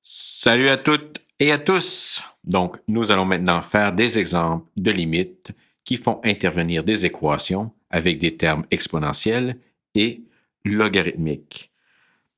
Salut à toutes et à tous! Donc, nous allons maintenant faire des exemples de limites qui font intervenir des équations avec des termes exponentiels et logarithmiques.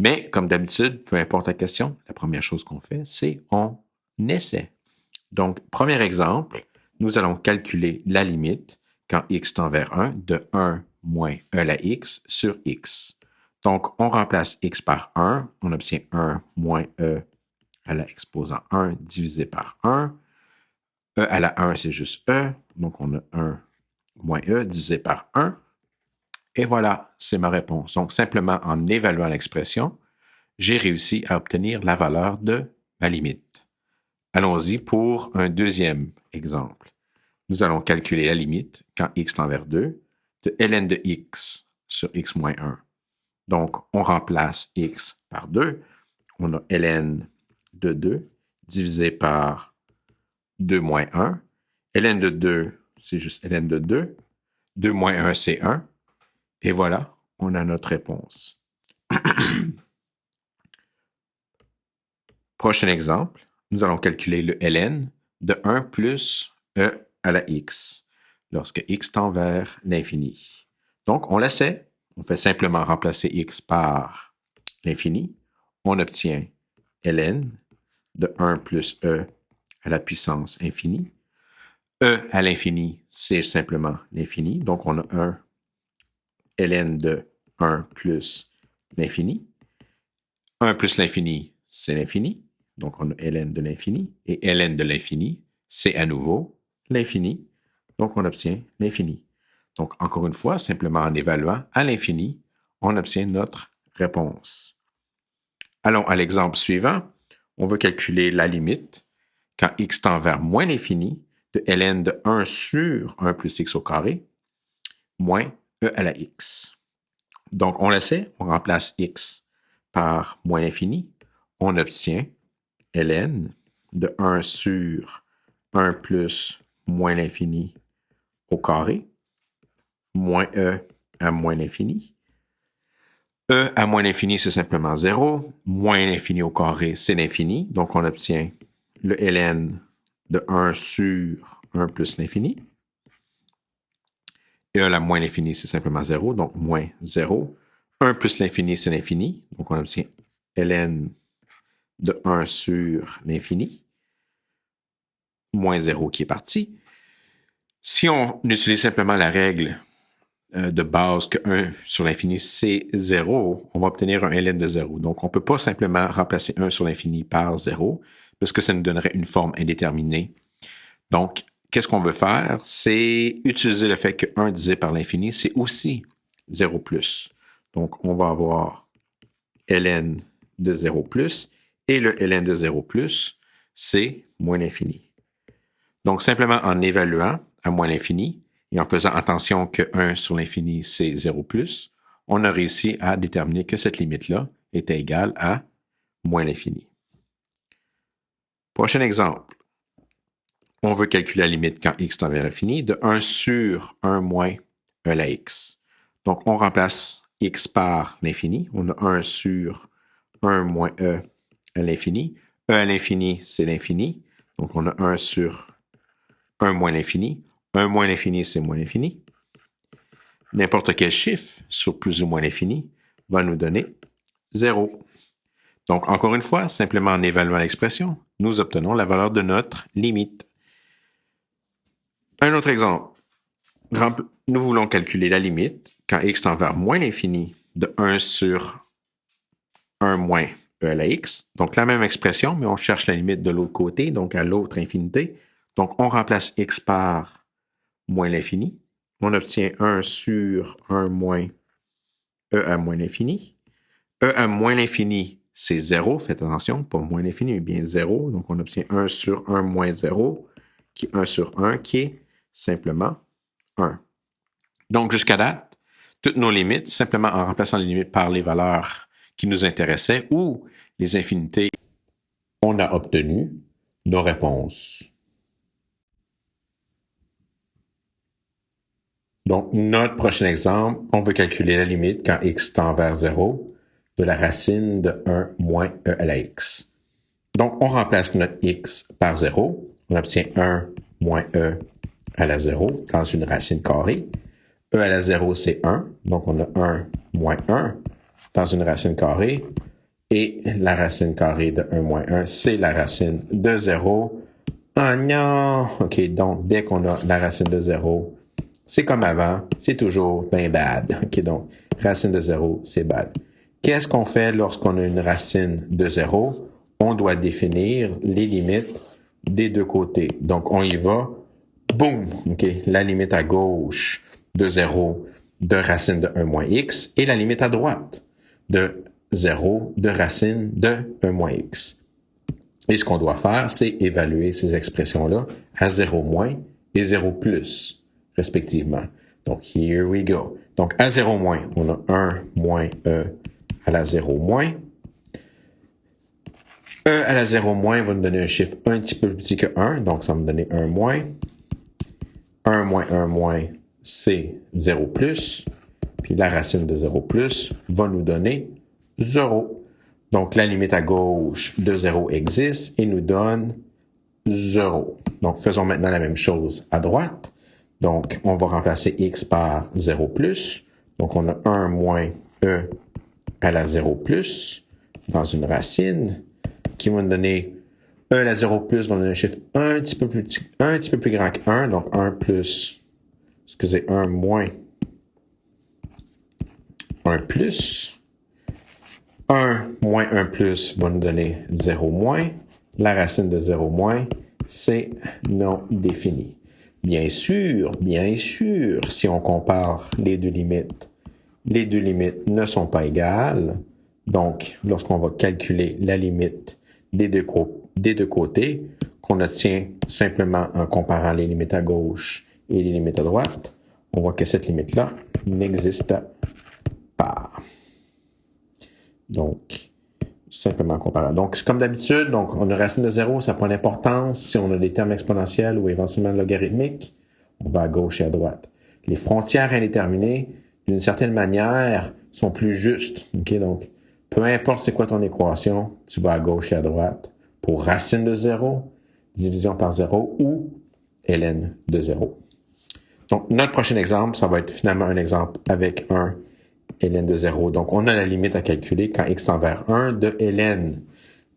Mais, comme d'habitude, peu importe la question, la première chose qu'on fait, c'est on essaie. Donc, premier exemple, nous allons calculer la limite quand x tend vers 1 de 1 moins e à la x sur x. Donc, on remplace x par 1, on obtient 1 moins e à la exposant 1 divisé par 1. E à la 1, c'est juste E. Donc, on a 1 moins E divisé par 1. Et voilà, c'est ma réponse. Donc, simplement en évaluant l'expression, j'ai réussi à obtenir la valeur de ma limite. Allons-y pour un deuxième exemple. Nous allons calculer la limite quand x tend vers 2 de ln de x sur x moins 1. Donc, on remplace x par 2. On a ln de 2 divisé par 2 moins 1. ln de 2, c'est juste ln de 2. 2 moins 1, c'est 1. Et voilà, on a notre réponse. Prochain exemple, nous allons calculer le ln de 1 plus e à la x lorsque x tend vers l'infini. Donc, on l'essaie. On fait simplement remplacer x par l'infini. On obtient ln de 1 plus e à la puissance infinie. E à l'infini, c'est simplement l'infini. Donc, on a un ln de 1 plus l'infini. 1 plus l'infini, c'est l'infini. Donc, on a ln de l'infini. Et ln de l'infini, c'est à nouveau l'infini. Donc, on obtient l'infini. Donc, encore une fois, simplement en évaluant à l'infini, on obtient notre réponse. Allons à l'exemple suivant. On veut calculer la limite quand x tend vers moins l'infini de ln de 1 sur 1 plus x au carré moins e à la x. Donc, on le sait, on remplace x par moins l'infini. On obtient ln de 1 sur 1 plus moins l'infini au carré moins e à moins l'infini. E à moins l'infini, c'est simplement 0. Moins l'infini au carré, c'est l'infini. Donc, on obtient le ln de 1 sur 1 plus l'infini. Et E à la moins l'infini, c'est simplement 0, donc moins 0. 1 plus l'infini, c'est l'infini. Donc, on obtient ln de 1 sur l'infini. Moins 0 qui est parti. Si on utilise simplement la règle de base que 1 sur l'infini, c'est 0, on va obtenir un ln de 0. Donc, on ne peut pas simplement remplacer 1 sur l'infini par 0, parce que ça nous donnerait une forme indéterminée. Donc, qu'est-ce qu'on veut faire? C'est utiliser le fait que 1 divisé par l'infini, c'est aussi 0 plus. Donc, on va avoir ln de 0 plus, et le ln de 0 plus, c'est moins l'infini. Donc, simplement en évaluant à moins l'infini, et en faisant attention que 1 sur l'infini, c'est 0 plus, on a réussi à déterminer que cette limite-là était égale à moins l'infini. Prochain exemple. On veut calculer la limite quand x tend vers l'infini de 1 sur 1 moins e à la x. Donc, on remplace x par l'infini. On a 1 sur 1 moins e à l'infini. E à l'infini, c'est l'infini. Donc, on a 1 sur 1 moins l'infini. 1 moins l'infini, c'est moins l'infini. N'importe quel chiffre sur plus ou moins l'infini va nous donner 0. Donc, encore une fois, simplement en évaluant l'expression, nous obtenons la valeur de notre limite. Un autre exemple. Nous voulons calculer la limite quand x tend vers moins l'infini de 1 sur 1 moins e à la x. Donc, la même expression, mais on cherche la limite de l'autre côté, donc à l'autre infinité. Donc, on remplace x par moins l'infini. On obtient 1 sur 1 moins e à moins l'infini. E à moins l'infini, c'est 0. Faites attention, pas moins l'infini, mais bien 0. Donc, on obtient 1 sur 1 moins 0, qui est 1 sur 1, qui est simplement 1. Donc, jusqu'à date, toutes nos limites, simplement en remplaçant les limites par les valeurs qui nous intéressaient ou les infinités, on a obtenu nos réponses. Donc, notre prochain exemple, on veut calculer la limite quand x tend vers 0 de la racine de 1 moins e à la x. Donc, on remplace notre x par 0. On obtient 1 moins e à la 0 dans une racine carrée. E à la 0, c'est 1. Donc, on a 1 moins 1 dans une racine carrée. Et la racine carrée de 1 moins 1, c'est la racine de 0. Oh non! OK, donc dès qu'on a la racine de 0, c'est comme avant, c'est toujours bien bad. OK, donc racine de 0, c'est bad. Qu'est-ce qu'on fait lorsqu'on a une racine de 0? On doit définir les limites des deux côtés. Donc, on y va. Boum! OK, la limite à gauche de 0 de racine de 1 moins x et la limite à droite de 0 de racine de 1 moins x. Et ce qu'on doit faire, c'est évaluer ces expressions-là à 0 moins et 0 plus, respectivement. Donc, here we go. Donc, à 0 moins, on a 1 moins e à la 0 moins. E à la 0 moins va nous donner un chiffre un petit peu plus petit que 1, donc ça va me donner 1 moins. 1 moins 1 moins, c'est 0 plus. Puis la racine de 0 plus va nous donner 0. Donc, la limite à gauche de 0 existe et nous donne 0. Donc, faisons maintenant la même chose à droite. Donc, on va remplacer x par 0 plus. Donc, on a 1 moins e à la 0 plus dans une racine qui va nous donner e à la 0 plus va nous donner un chiffre un petit peu plus grand que 1. Donc, 1 plus, excusez, 1 moins 1 plus. 1 moins 1 plus va nous donner 0 moins. La racine de 0 moins, c'est non défini. Bien sûr, si on compare les deux limites ne sont pas égales. Donc, lorsqu'on va calculer la limite des deux côtés, qu'on obtient simplement en comparant les limites à gauche et les limites à droite, on voit que cette limite-là n'existe pas. Donc, simplement comparable. Donc, comme d'habitude, donc on a racine de 0, ça prend l'importance. Si on a des termes exponentiels ou éventuellement logarithmiques, on va à gauche et à droite. Les frontières indéterminées, d'une certaine manière, sont plus justes. Okay? Donc, peu importe c'est quoi ton équation, tu vas à gauche et à droite pour racine de 0, division par 0 ou ln de 0. Donc, notre prochain exemple, ça va être finalement un exemple avec un ln de 0. Donc, on a la limite à calculer quand x tend vers 1 de ln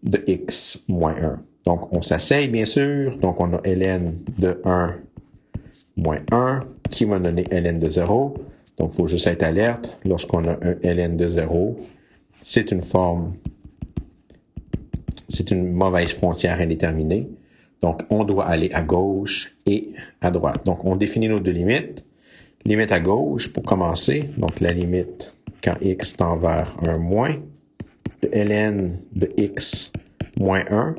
de x moins 1. Donc, on s'asseye, bien sûr. Donc, on a ln de 1 moins 1 qui va donner ln de 0. Donc, il faut juste être alerte. Lorsqu'on a un ln de 0, c'est une mauvaise frontière indéterminée. Donc, on doit aller à gauche et à droite. Donc, on définit nos deux limites. Limite à gauche, pour commencer, donc la limite quand x tend vers 1 moins, de ln de x moins 1.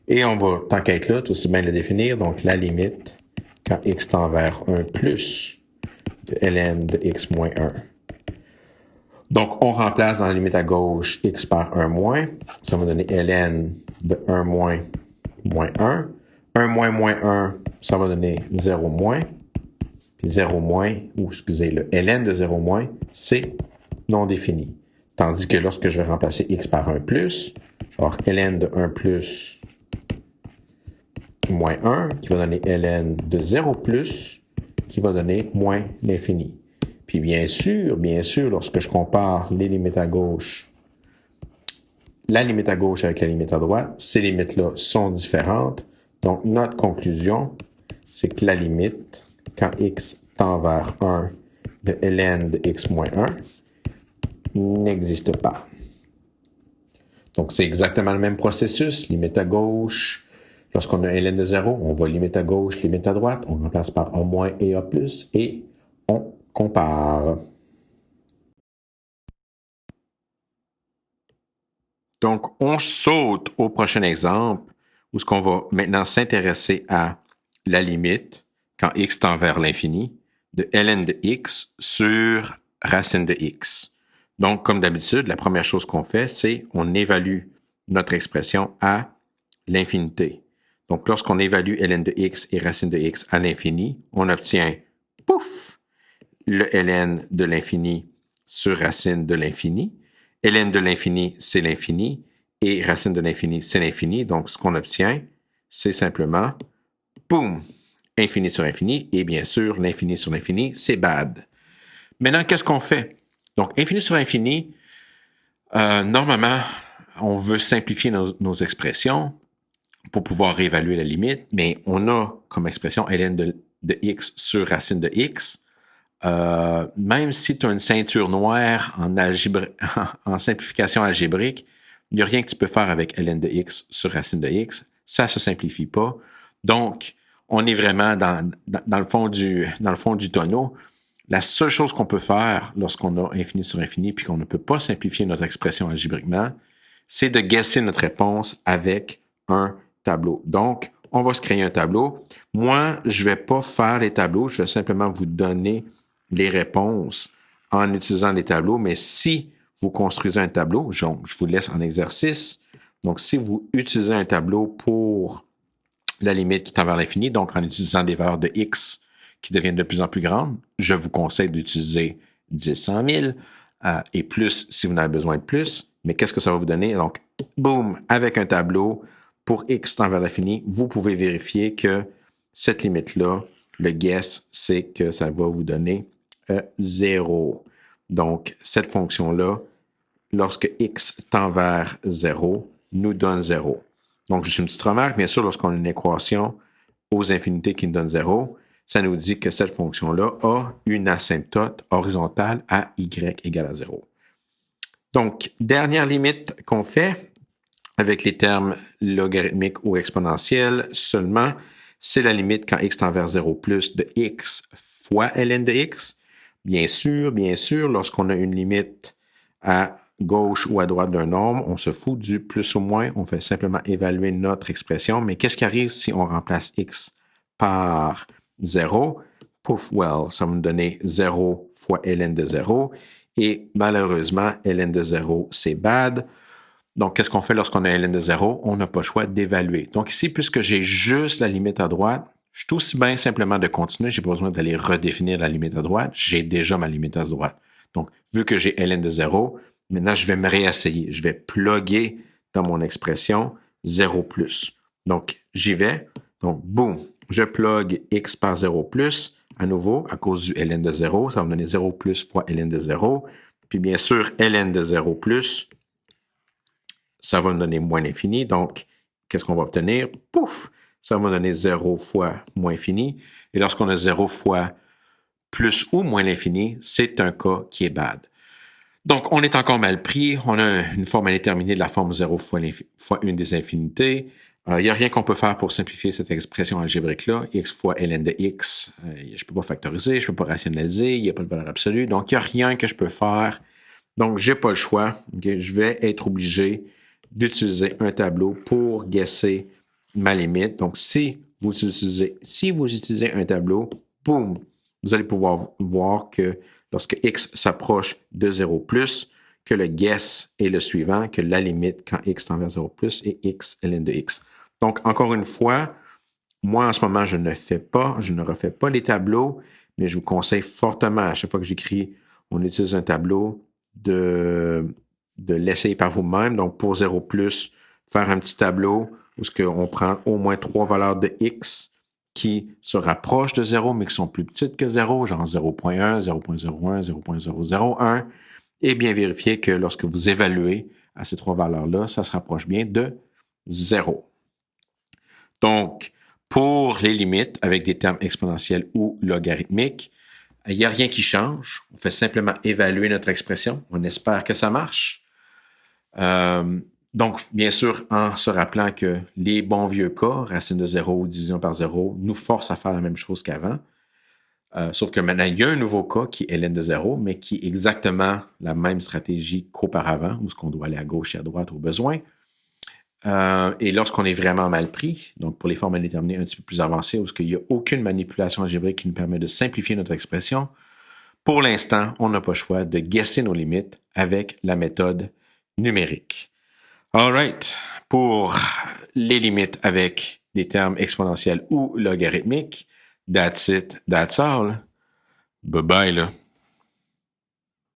Et on va, tant qu'à être là, tout aussi bien le définir, donc la limite quand x tend vers 1 plus, de ln de x moins 1. Donc, on remplace dans la limite à gauche x par 1 moins. Ça va donner ln de 1 moins moins 1. 1 moins moins 1, ça va donner 0 moins. Puis 0 moins, ou excusez, le ln de 0 moins, c'est non défini. Tandis que lorsque je vais remplacer x par 1 plus, je vais avoir ln de 1 plus moins 1, qui va donner ln de 0 plus, qui va donner moins l'infini. Puis bien sûr, lorsque je compare les limites à gauche, la limite à gauche avec la limite à droite, ces limites-là sont différentes. Donc, notre conclusion, c'est que la limite, quand x tend vers 1 de ln de x moins 1, n'existe pas. Donc, c'est exactement le même processus. Limite à gauche, lorsqu'on a ln de 0, on va limite à gauche, limite à droite, on remplace par a moins et a plus, et on compare. Donc, on saute au prochain exemple, où ce qu'on va maintenant s'intéresser à la limite, quand x tend vers l'infini, de ln de x sur racine de x. Donc, comme d'habitude, la première chose qu'on fait, c'est on évalue notre expression à l'infinité. Donc, lorsqu'on évalue ln de x et racine de x à l'infini, on obtient, pouf, le ln de l'infini sur racine de l'infini. Ln de l'infini, c'est l'infini. et racine de l'infini, c'est l'infini. Donc, ce qu'on obtient, c'est simplement, boum, infini sur infini. Et bien sûr, l'infini sur l'infini, c'est bad. Maintenant, qu'est-ce qu'on fait? Donc, infini sur infini, normalement, on veut simplifier nos expressions pour pouvoir réévaluer la limite, mais on a comme expression ln de x sur racine de x. Même si tu as une ceinture noire en simplification algébrique, il n'y a rien que tu peux faire avec ln de x sur racine de x. Ça ne se simplifie pas. Donc, on est vraiment dans le fond du tonneau. La seule chose qu'on peut faire lorsqu'on a infini sur infini puis qu'on ne peut pas simplifier notre expression algébriquement, c'est de guesser notre réponse avec un tableau. Donc, on va se créer un tableau. Moi, je ne vais pas faire les tableaux, je vais simplement vous donner les réponses en utilisant les tableaux, mais si vous construisez un tableau, je vous laisse en exercice. Donc, si vous utilisez un tableau pour la limite qui tend vers l'infini, donc en utilisant des valeurs de x qui deviennent de plus en plus grandes, je vous conseille d'utiliser 10, 100 000 et plus si vous en avez besoin de plus. Mais qu'est-ce que ça va vous donner? Donc, boum, avec un tableau, pour x tend vers l'infini, vous pouvez vérifier que cette limite-là, le guess, c'est que ça va vous donner 0. Donc, cette fonction-là, lorsque x tend vers 0, nous donne 0. Donc, juste une petite remarque, bien sûr, lorsqu'on a une équation aux infinités qui nous donne 0, ça nous dit que cette fonction-là a une asymptote horizontale à y égale à 0. Donc, dernière limite qu'on fait avec les termes logarithmiques ou exponentiels seulement, c'est la limite quand x tend vers 0 plus de x fois ln de x. Bien sûr, lorsqu'on a une limite à gauche ou à droite d'un nombre, on se fout du plus ou moins, on fait simplement évaluer notre expression. Mais qu'est-ce qui arrive si on remplace x par 0? Pouf, well, ça va nous donner 0 fois ln de 0. Et malheureusement, ln de 0, c'est bad. Donc, qu'est-ce qu'on fait lorsqu'on a ln de 0? On n'a pas le choix d'évaluer. Donc ici, puisque j'ai juste la limite à droite, je suis aussi bien simplement de continuer. Je n'ai pas besoin d'aller redéfinir la limite à droite. J'ai déjà ma limite à droite. Donc, vu que j'ai ln de 0, maintenant, je vais me réessayer. Je vais plugger dans mon expression 0 plus. Donc, j'y vais. Donc, boum, je plug x par 0 plus. À nouveau, à cause du ln de 0, ça va me donner 0 plus fois ln de 0. Puis, bien sûr, ln de 0 plus, ça va me donner moins l'infini. Donc, qu'est-ce qu'on va obtenir? Pouf! Ça va me donner 0 fois moins infini. Et lorsqu'on a 0 fois plus ou moins l'infini, c'est un cas qui est bad. Donc, on est encore mal pris. On a une forme indéterminée de la forme 0 fois une des infinités. Il n'y a rien qu'on peut faire pour simplifier cette expression algébrique-là. X fois ln de x, je ne peux pas factoriser, je ne peux pas rationaliser, il n'y a pas de valeur absolue. Donc, il n'y a rien que je peux faire. Donc, je n'ai pas le choix. Okay? Je vais être obligé d'utiliser un tableau pour guesser ma limite. Donc, si vous utilisez un tableau, boum, vous allez pouvoir voir que lorsque x s'approche de 0 plus, que le guess est le suivant, que la limite quand x tend vers 0 plus est x ln de x. Donc, encore une fois, moi, en ce moment, je ne refais pas les tableaux, mais je vous conseille fortement, à chaque fois que j'écris, on utilise un tableau, de l'essayer par vous-même. Donc, pour 0 plus, faire un petit tableau où on prend au moins 3 valeurs de x qui se rapprochent de 0, mais qui sont plus petites que 0, genre 0.1, 0.01, 0.001, et bien vérifier que lorsque vous évaluez à ces 3 valeurs-là, ça se rapproche bien de 0. Donc, pour les limites avec des termes exponentiels ou logarithmiques, il n'y a rien qui change. On fait simplement évaluer notre expression. On espère que ça marche. Donc, bien sûr, en se rappelant que les bons vieux cas, racine de 0 ou division par 0, nous forcent à faire la même chose qu'avant. Sauf que maintenant, il y a un nouveau cas qui est ln de 0, mais qui est exactement la même stratégie qu'auparavant, où on doit aller à gauche et à droite au besoin. Et lorsqu'on est vraiment mal pris, donc pour les formes indéterminées un petit peu plus avancées, où il n'y a aucune manipulation algébrique qui nous permet de simplifier notre expression, pour l'instant, on n'a pas le choix de guesser nos limites avec la méthode numérique. All right. Pour les limites avec des termes exponentiels ou logarithmiques, that's it, that's all. Bye bye là.